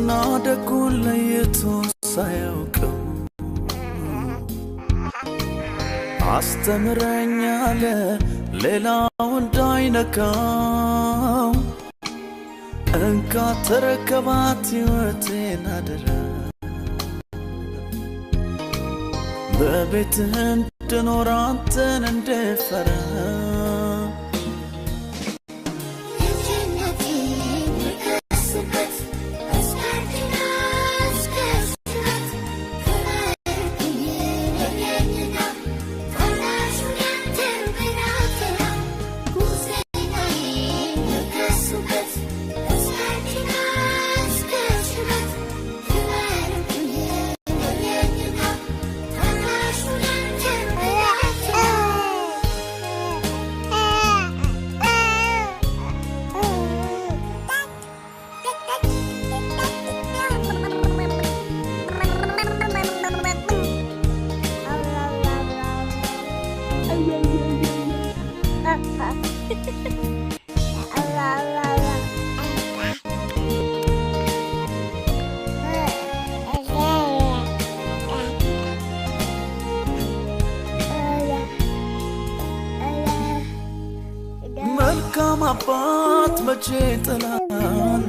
ደጉን ለይቶ ሳያውቀው አስተምረኛለ ሌላው እንዳይነካው እንካ ተረከባት ሕይወቴን አደራ በቤትህ እንድኖር አንተን እንድፈራ መልካም አባት መቼ ጥላን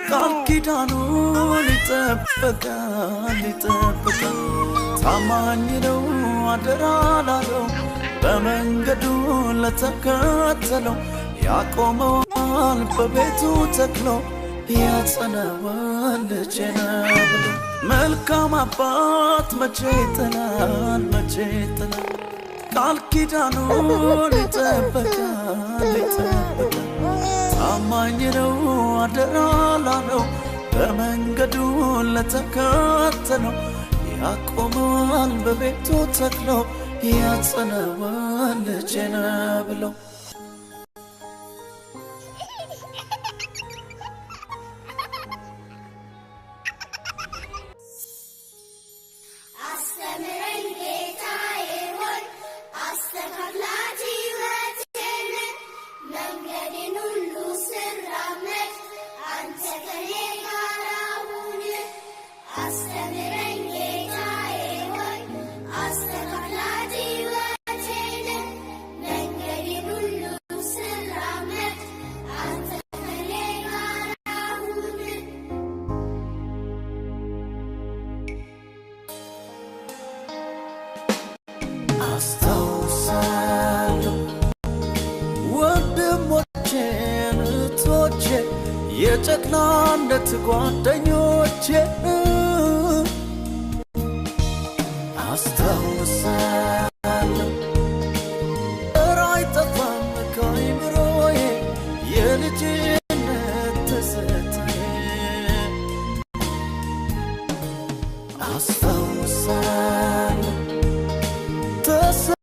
ቃል ኪዳኑን ይጠብቃል ታማኝ ነው አደራ ላለው በመንገዱ ለተከተለው ያቆመዋል በቤቱ ተክሎ ያጸናዋል ልጄን ብሎ መልካም አባት መቼ ጥላን ቃል ኪዳኑን ይጠብቃል ታማኝ ነው አደራ ላለው በመንገዱ ለተከተለው ያቆመዋል በቤቱ ተክሎ ያጸናዋል ልጄን ብሎ አስታውሳለሁ ወንድሞቼን እህቶቼ የጨቅላነት ጓደኞቼ አስታውሳለሁ ራይ ጠፋም ከአይምሮዬ የልጅ